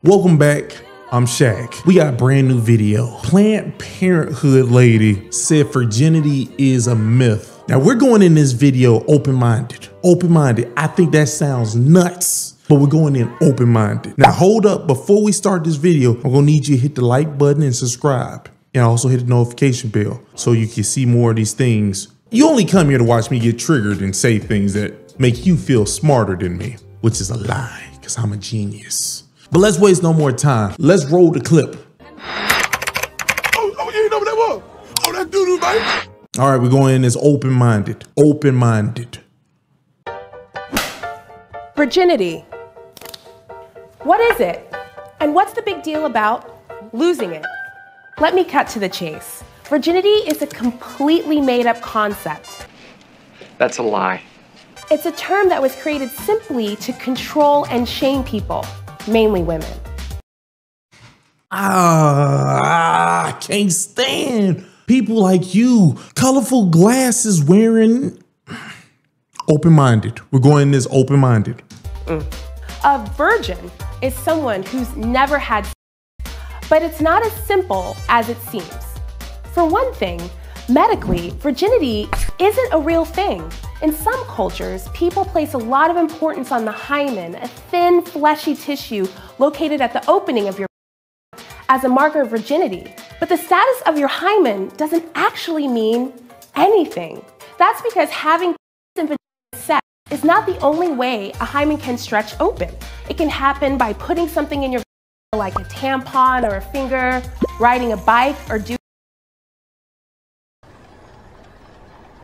Welcome back. I'm Shaq. We got a brand new video. Planned Parenthood lady said virginity is a myth. Now we're going in this video open-minded. Open-minded. I think that sounds nuts, but we're going in open-minded. Now hold up. Before we start this video, I'm gonna need you to hit the like button and subscribe. And also hit the notification bell so you can see more of these things. You only come here to watch me get triggered and say things that make you feel smarter than me, which is a lie, because I'm a genius. But let's waste no more time. Let's roll the clip. Oh, you ain't know what that was? Oh, that's doo-doo, baby. All right, we're going in as open-minded. Open-minded. Virginity. What is it? And what's the big deal about losing it? Let me cut to the chase. Virginity is a completely made-up concept. That's a lie. It's a term that was created simply to control and shame people, mainly women. I can't stand people like you. Colorful glasses wearing. Open-minded. We're going this open-minded. A virgin is someone who's never had sex, but it's not as simple as it seems. For one thing, medically, virginity isn't a real thing. In some cultures, people place a lot of importance on the hymen, a thin, fleshy tissue located at the opening of your as a marker of virginity. But the status of your hymen doesn't actually mean anything. That's because having sex is not the only way a hymen can stretch open. It can happen by putting something in your like a tampon or a finger, riding a bike, or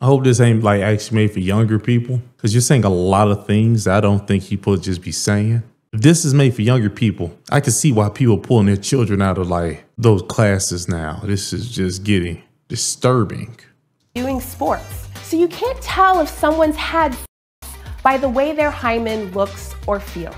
I hope this ain't like actually made for younger people, because you're saying a lot of things I don't think people just be saying. If this is made for younger people, I can see why people pulling their children out of like those classes now. This is just getting disturbing. doing sports. So you can't tell if someone's had sex by the way their hymen looks or feels.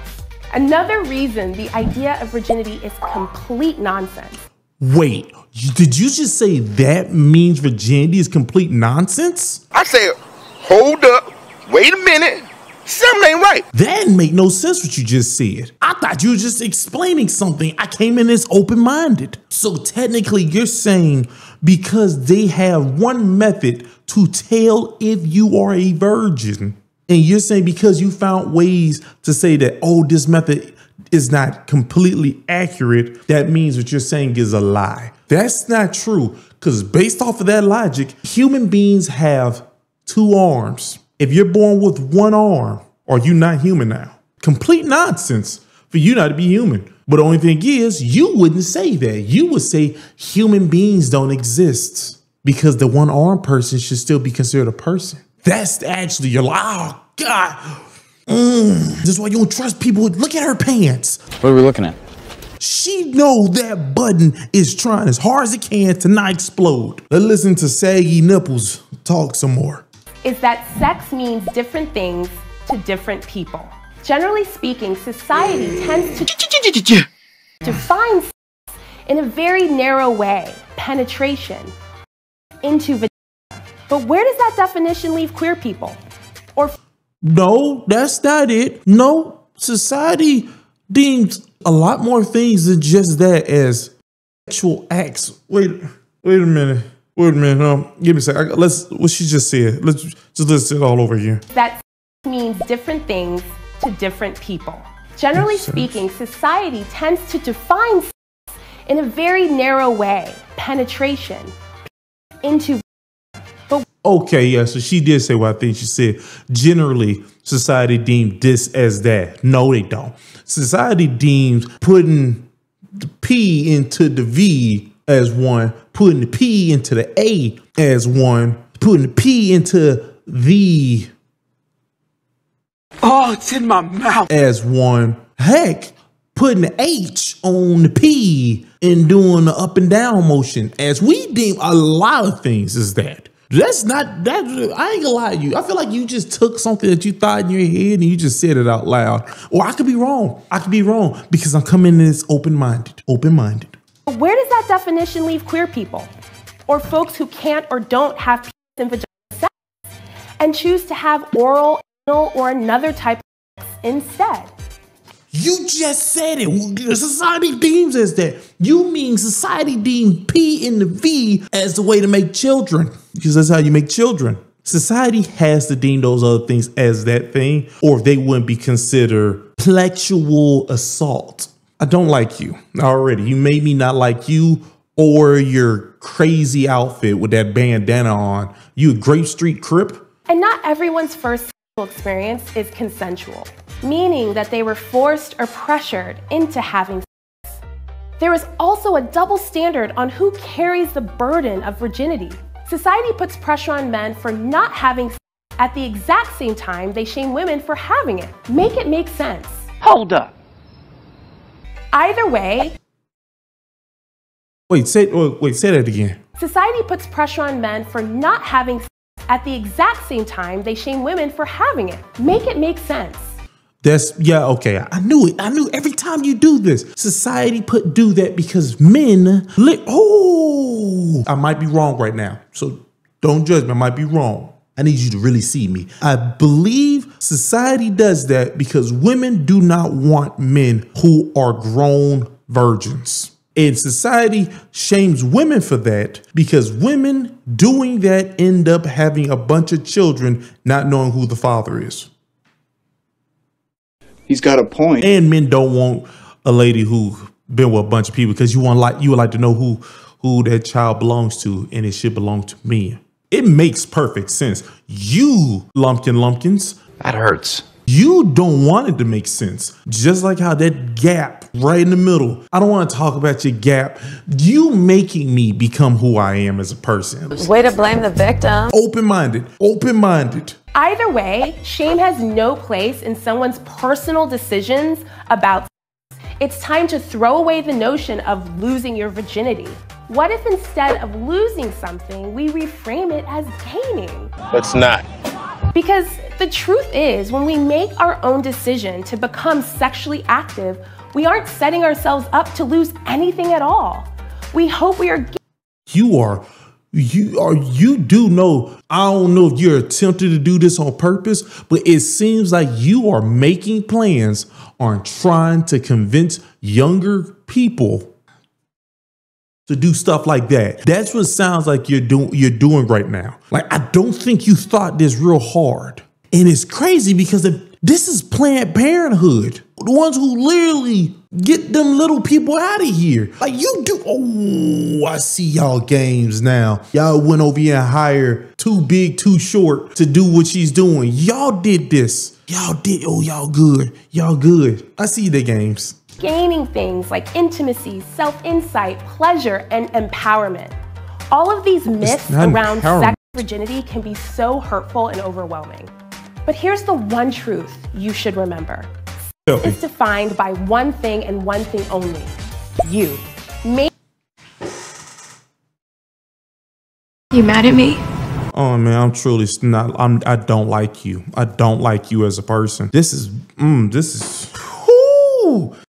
Another reason the idea of virginity is complete nonsense. Wait, did you just say that means virginity is complete nonsense? I said, hold up, wait a minute. Something ain't right. That make no sense what you just said. I thought you were just explaining something. I came in as open-minded. So technically you're saying because they have one method to tell if you are a virgin, and you're saying because you found ways to say that, oh, this method is not completely accurate, that means what you're saying is a lie. That's not true, because based off of that logic, human beings have two arms. If you're born with one arm, are you not human now? Complete nonsense for you not to be human. But the only thing is, you wouldn't say that. You would say human beings don't exist because the one armed person should still be considered a person. That's actually your lie. Oh, God. This is why you don't trust people. Look at her pants. What are we looking at? She know that button is trying as hard as it can to not explode. Let's listen to saggy nipples talk some more. Is that sex means different things to different people. Generally speaking, society tends to define sex in a very narrow way, penetration into vagina. But where does that definition leave queer people? Or no, that's not it. No, society deems a lot more things than just that as sexual acts. Wait a minute. Wait a minute. Give me a second. What she just said. Let's just listen it all over again. That means different things to different people. Generally speaking, society tends to define sex in a very narrow way, penetration into. Okay, yeah, so she did say what I think she said. Generally, society deemed this as that. No, they don't. Society deems putting the P into the V as one, putting the P into the A as one, putting the P into the Oh, it's in my mouth. as one. Heck, putting the H on the P and doing the up and down motion as we deem a lot of things as that. That's not that. I ain't gonna lie to you. I feel like you just took something that you thought in your head and you just said it out loud. Or I could be wrong. I could be wrong because I'm coming in as open-minded. Open-minded. Where does that definition leave queer people? Or folks who can't or don't have penis and vagina sex and choose to have oral, anal, or another type of sex instead? You just said it. Society deems as that. You mean society deemed P and the V as the way to make children, because that's how you make children. Society has to deem those other things as that thing, or they wouldn't be considered sexual assault. I don't like you already. You made me not like you or your crazy outfit with that bandana on. You a Grape Street Crip? And not everyone's first sexual experience is consensual, meaning that they were forced or pressured into having sex. There is also a double standard on who carries the burden of virginity. Society puts pressure on men for not having sex at the exact same time they shame women for having it. Make it make sense. Hold up. Either way, Wait, say that again. society puts pressure on men for not having sex at the exact same time they shame women for having it. Make it make sense. Okay. I knew it. I knew every time you do this, society do that because men I might be wrong right now. So don't judge me. I might be wrong. I need you to really see me. I believe society does that because women do not want men who are grown virgins. And society shames women for that because women doing that end up having a bunch of children not knowing who the father is. He's got a point. And men don't want a lady who been with a bunch of people because you would like to know who that child belongs to, and it should belong to me. It makes perfect sense. You lumpkins. That hurts. You don't want it to make sense. Just like how that gap right in the middle. I don't want to talk about your gap. You making me become who I am as a person. Way to blame the victim. Open-minded. Either way, shame has no place in someone's personal decisions about sex. It's time to throw away the notion of losing your virginity. What if instead of losing something, we reframe it as gaining? Let's not. Because the truth is, when we make our own decision to become sexually active, we aren't setting ourselves up to lose anything at all. We hope we are. You do know, I don't know if you're attempting to do this on purpose, but it seems like you are making plans on trying to convince younger people to do stuff like that. That's what it sounds like you're doing right now. Like, I don't think you thought this real hard. And it's crazy because this is Planned Parenthood. The ones who literally get them little people out of here. Like you do. Oh, I see y'all games now. Y'all went over here and hired Too Big, Too Short to do what she's doing. Y'all did this. Y'all did. Oh, y'all good. Y'all good. I see the games. Gaining things like intimacy, self-insight, pleasure, and empowerment. All of these myths around sex and virginity can be so hurtful and overwhelming. But here's the one truth you should remember. Sex is defined by one thing and one thing only. You. You mad at me? Oh man, I'm truly not. I don't like you. I don't like you as a person. This is.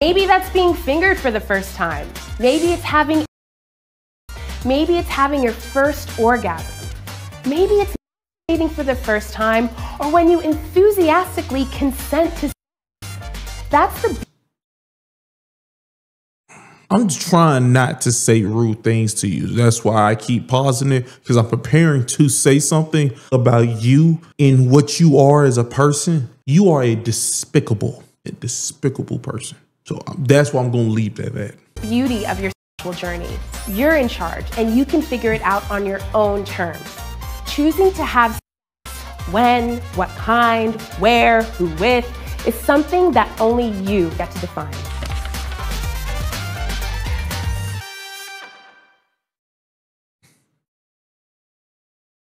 Maybe that's being fingered for the first time. Maybe it's having your first orgasm. Maybe it's dating for the first time, or when you enthusiastically consent to sex. That's the. I'm trying not to say rude things to you. That's why I keep pausing it, because I'm preparing to say something about you and what you are as a person. You are a despicable person. So that's why I'm going to leave that at. Beauty of your sexual journey. You're in charge, and you can figure it out on your own terms. Choosing to have sex, when, what kind, where, who with, is something that only you get to define.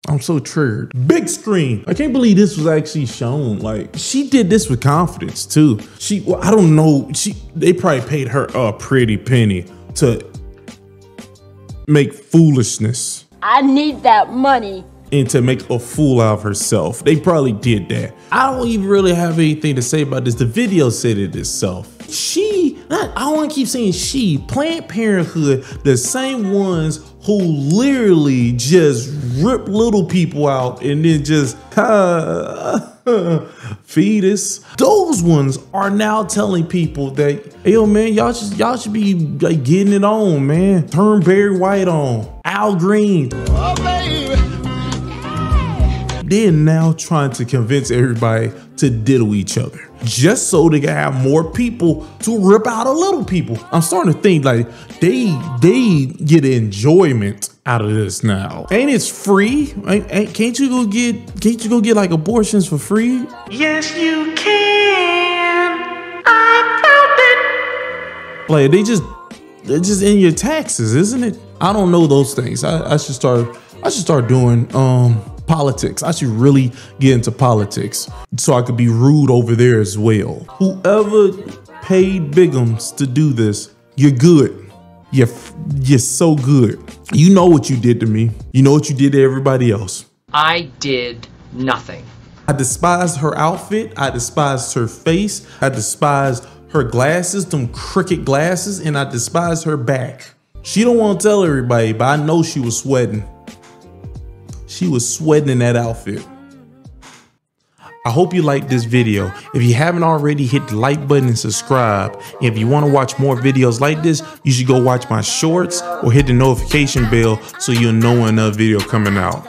I'm so triggered. Big screen. I can't believe this was actually shown. Like, she did this with confidence too. I don't know. They probably paid her a pretty penny to make foolishness. I need that money. And to make a fool out of herself. They probably did that. I don't even really have anything to say about this. The video said it itself. I don't want to keep saying she. Planned Parenthood, the same ones who literally just rip little people out and then just, fetus. Those ones are now telling people that, hey, yo, man, y'all should be like getting it on, man. Turn Barry White on, Al Green. Oh, baby. They're now trying to convince everybody to diddle each other just so they can have more people to rip out of little people. I'm starting to think like they get enjoyment out of this now. Ain't it free? Can't you go get like abortions for free? Yes, you can. I found it. Like they're just in your taxes, isn't it? I don't know those things. I should start doing politics. I should really get into politics so I could be rude over there as well. Whoever paid Bigums to do this, you're good. You're so good. You know what you did to me. You know what you did to everybody else. I did nothing. I despised her outfit. I despised her face. I despised her glasses, them crooked glasses, and I despised her back. She don't want to tell everybody, but I know she was sweating. She was sweating in that outfit. I hope you liked this video. If you haven't already, hit the like button and subscribe. If you want to watch more videos like this, you should go watch my shorts or hit the notification bell so you'll know when another video coming out.